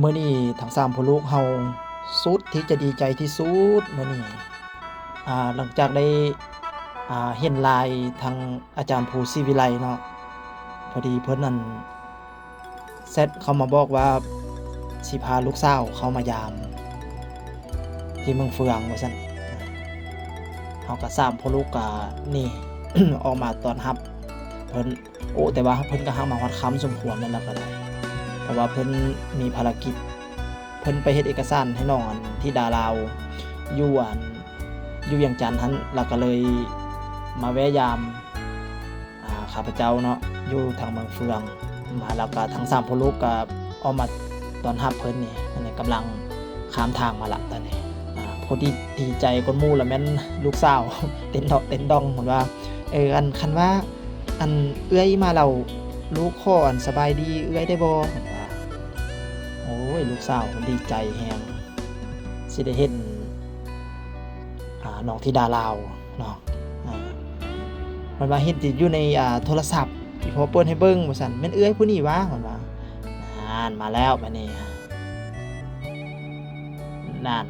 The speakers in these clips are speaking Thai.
มื้อนี้ทั้ง3พ่อลูกเฮาสุดที่จะดีใจที่สุดมื้อนี้หลังจากได้เห็น LINE ทางอาจารย์ภูศรีวิไลเนาะพอดีเพิ่นนั่นแชตเข้ามาบอกว่าสิพาลูกสาวเข้ามายามที่เมืองเฟืองว่าซั่นเฮาก็3พ่อลูกก็นี่ ออกมาต้อนรับเพิ่นแต่ว่าเพิ่นก็หักมาฮอดค่ำสมควรนั่นล่ะก็ได้เพราะว่าเพิ่นมีภารกิจ เพิ่นไปเฮ็ดเอกสารให้น้องที่ดาลาวอยู่อยู่เวียงจันทน์หั้นแล้วก็เลยมาแวะยามข้าพเจ้าเนาะอยู่ทางเมืองเฟืองมาแล้วก็ทั้ง3พ่อลูกก็ออกมาต้อนรับเพิ่นนี่อันนี้กำลังข้ามทางมาละตอนนี้พอดีใจกว่าหมู่แล้วแม่นลูกสาว เต้นดอกเต้นดองเหมือนว่าคันว่าเอื้อยมาแล้วลูกขอสบายดีเอื้อยได้บ่เพิ่นว่า โอ้ยลูกสาวมันดีใจแฮงสิได้เห็นน้องธิดาลาวเนาะอ่ามันว่าเห็นติดอยู่ในโทรศัพท์อีพ่อเปิดให้เบิ่งว่าซั่นแม่นเอื้อยผู้นี้วะเพิ่นว่ามาแล้วบัดนี้นั่น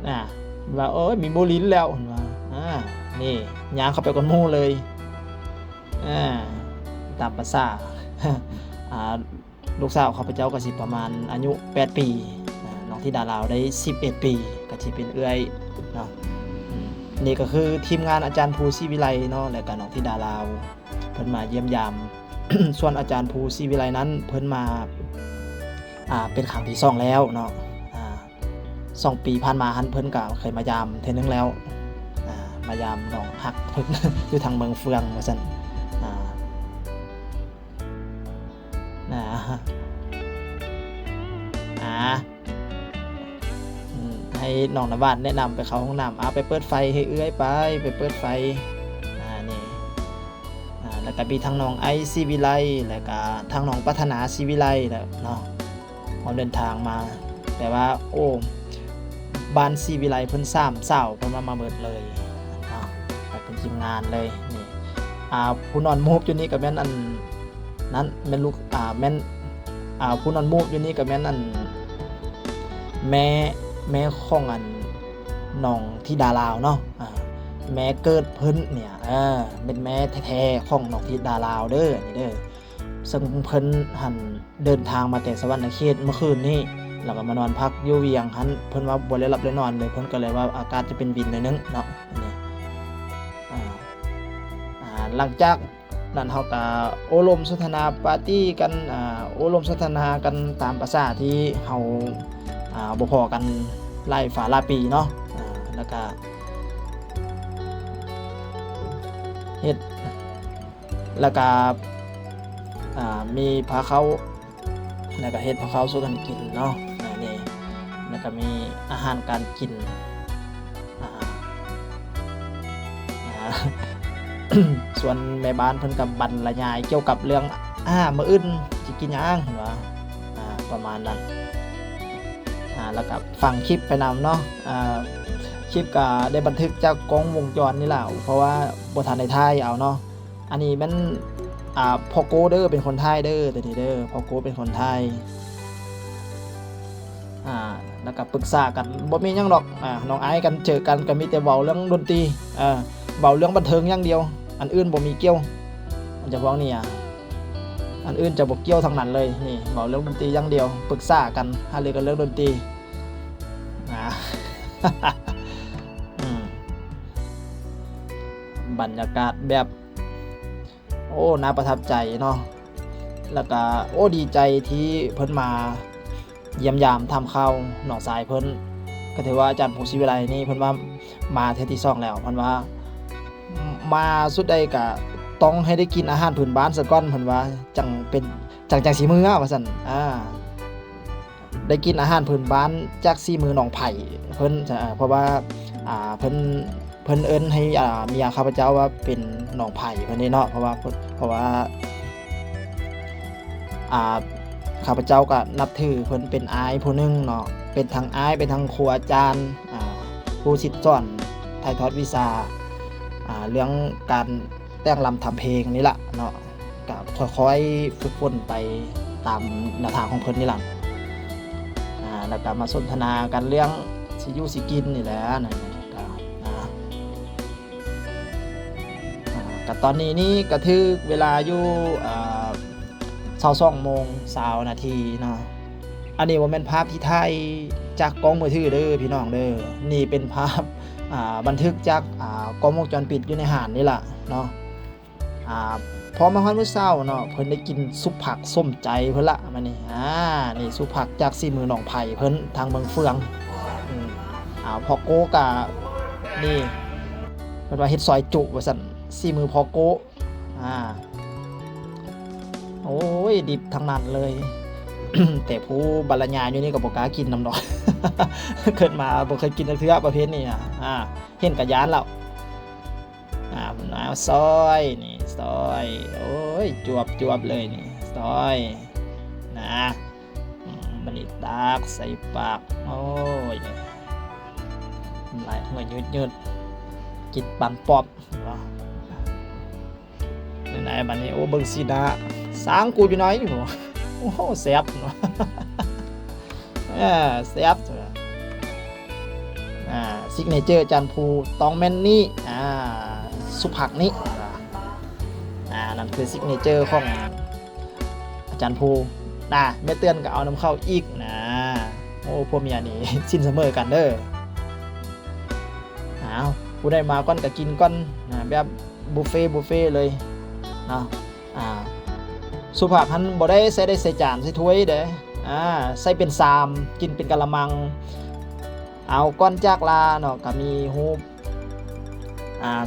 น่ะว่าโอ๊ยมีโมลิ้นแล้วเพิ่นว่านี่ย่างเข้าไปก่อนหมู่เลยอาตามประสา อ่าลูกสาวข้าพเจ้าก็สิประมาณอายุ8ปีน้องธิดาลาวได้11ปีก็สิเป็นเอื้อยเนาะนี่ก็คือทีมงานอาจารย์ภูศรีวิไลเนาะแล้วก็น้องธิดาลาวเพิ่นมาเยี่ยมยาม ส่วนอาจารย์ภูศรีวิไลนั้นเพิ่นมาเป็นครั้งที่2แล้วเนาะ2ปีผ่านมาหั้นเพิ่นก็เคยมายามเทื่อนึงแล้วมายามน้องฮัก เพิ่น อยู่ทางเมืองเฟืองว่าซั่นนะ ให้น้องน้ำหวานแนะนำไปเข้าห้องน้ำไปเปิดไฟให้เอื้อยไปเปิดไฟนี่แล้วก็มีทั้งน้องไอซ์ศรีวิไลแล้วก็ทั้งน้องปรารถนาศรีวิไลแล้วเนาะพร้อมเดินทางมาแต่ว่าบ้านศรีวิไลเพิ่น3สาวเพิ่นมาเบิดเลยเนาะเป็นทีมงานเลยนี่ผู้นอนมูฟอยู่นี่ก็แม่นอันนั้นแม่นลูกแม่นผู้นอนมูฟอยู่นี่ก็แม่นอันแม่ของน้องธิดาลาวเนาะแม่เกิดเพิ่นเนี่ยเป็นแม่แท้ๆของน้องธิดาลาวเด้อนี่เด้อซึ่งเพิ่นหันเดินทางมาแต่สวรรณเขตเมื่อคืนนี้แล้วก็มานอนพักอยู่เวียงหันเพิ่นว่าบ่ได้หลับได้นอนเลยเพิ่นก็เลยว่าอากาศจะเป็นวินหน่อยนึงเนาะนี่หลังจากนั้นเฮาก็โอ้ลมสนทนาปาร์ตี้กันโอ้ลมสนทนากันตามประสาที่เฮาบ่พอกันไล่ฝาลาปีเนาะแล้วก็เฮ็ดแล้วก็มีพาเขาแล้วก็เฮ็ดพาเขาสู่กันกินเนาะนี่แล้วก็มีอาหารการกินส่วนแม่บ้านเพิ่นก็บรรยายเกี่ยวกับเรื่องมื้ออื่นสิกินหยังเห็นว่าประมาณนั้นแล้วก็ฟังคลิปไปนำเนาะคลิปก็ได้บันทึกจากกล้องวงจรนี่แหละเพราะว่าบ่ทันได้ถ่ายเอาเนาะอันนี้มันพ่อโกเด้อเป็นคนถ่ายเด้อแต่นี่เด้อพ่อโกเป็นคนถ่ายแล้วก็ปรึกษากันบ่มีหยังดอกน้องไอซ์กันเจอกันก็มีแต่เว้าเรื่องดนตรีเว้าเรื่องบันเทิงอย่างเดียวอันอื่นบ่มีเกี่ยวอันเฉพาะนี่อันอื่นจะบ่เกี่ยวทั้งนั้นเลยนี่เว้าเรื่องดนตรีอย่างเดียวปรึกษากันหารือกันเรื่องดนตรีบรรยากาศแบบน่าประทับใจเนาะแล้วก็ดีใจที่เพิ่นมาเยี่ยมยามทำข้าวหนองทรายเพิ่นก็ถือว่าอาจารย์ภูศรีวิไลนี่เพิ่นว่ามาเทื่อที่2แล้วเพิ่นว่ามาสุดใดก็ต้องให้ได้กินอาหารพื้นบ้านซะก่อนเพิ่นว่าจังเป็นจังสิมื้อว่าซั่นได้กินอาหารพื้นบ้านจากสีมือน้องไผ่เพิ่นเพราะว่าเพิ่นเอิ้นให้เมียข้าพเจ้าว่าเป็นน้องไผ่เพิ่นนี่เนาะเพราะว่าข้าพเจ้าก็นับถือเพิ่นเป็นอ้ายผู้นึงเนาะเป็นทั้งอ้ายเป็นทั้งครูอาจารย์ผู้สิทธิ์สอนถ่ายทอดวิชาเรื่องการแต่งรำทำเพลงนี่ล่ะเนาะก็ค่อยๆฝึกฝนไป ตามแนวทางของเพิ่นนี่ล่ะแล้วก็มาสนทนากันเรื่องสิอยู่สิกินนี่แหละนั่นก็ก็ตอนนี้นี่ก็ถึกเวลาอยู่22:20 นเนาะอันนี้บ่แม่นภาพที่ถ่ายจากกล้องมือถือเด้อพี่น้องเด้อนี่เป็นภาพบันทึกจากกล้องวงจรปิดอยู่ในห้างนี่ล่ะเนาะพอมาฮอดมื้อเช้าเนาะเพิ่นได้กินซุปผักส้มใจเพิ่นละมานี่นี่ซุปผักจากสีมือน้องไผ่เพิ่นทางเมืองเฟืองพอโกกะนี่เพิ่นว่าเฮ็ดซอยจุว่าซั่นสีมือพอโกโอ้ยดิบทั้งนั้นเลย แต่ผู้บรรยายอยู่นี่ก็บ่กล้ากินนำดอก เกิดมาบ่เคยกินจักเทื่อประเภทนี้เห็นกะย้านแล้วซอยนี่ซอยโอ้ยจวบเลยนี่ซอยนะบัดนี้ตักใส่ปากโอ้ยไหลหัวยืดกินปังปอบไหนบัดนี้โอ้เบิ่งสินะสางกูอยู่น้อยอยู่โอ้แซ่บเนาะแซ่บซิกเนเจอร์จันภูตองแม่นนี่สุผักนี้นั่นคือซิกเนเจอร์ของอาจารย์ภูแม่เตือนก็เอาน้ำเข้าอีกนะโอ้พวกเมียนี่ สิ้นเสมอกันเด้อผู้ได้มาก้อนก็กินก้อนแบบบุฟเฟ่เลยเนาะสุผักหันบ่ได้ใส่จานใส่ถ้วยเด้ใส่เป็นซามกินเป็นกะละมังเอาก้อนจากลาเนาะก็มีฮูป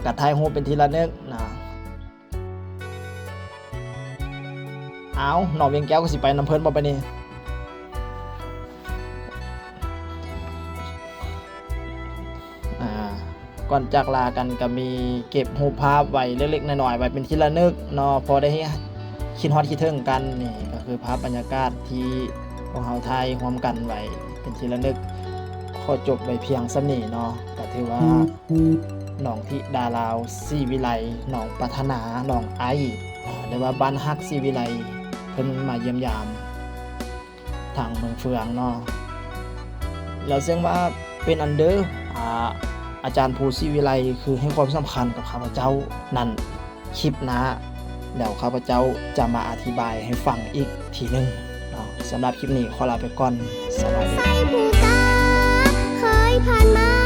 กระทายฮูปเป็นทีละนึกนะเอาหน่อเวียงแก้วก็สิไปน้ำเพิ่นบ่ไปนี่ก่อนจากลากันก็มีเก็บรูปภาพไว้เล็กๆน้อยๆไว้เป็นทีละนึกเนาะพอได้คิดฮอดคิดถึงกันนี่ก็คือภาพบรรยากาศที่พวกเฮาถ่ายร่วมกันไว้เป็นทีละนึกขอจบไว้เพียงส่ำนี้เนาะก็ถือว่าน้องธิดาลาวศรีวิไลน้องปรารถนาน้องไอหรือว่าบ้านฮักศรีวิไลเพิ่นมาเยี่ยมยามทางเมืองเฟืองเนาะแล้วซึ่งว่าเป็นอันเดอร์อาจารย์ภูศรีวิไลคือให้ความสำคัญกับข้าพเจ้านั่นคลิปหน้าเดี๋ยวข้าพเจ้าจะมาอธิบายให้ฟังอีกทีนึงสำหรับคลิปนี้ขอลาไปก่อนสวัสดี ใส่ผู้ตาเคยผ่านมา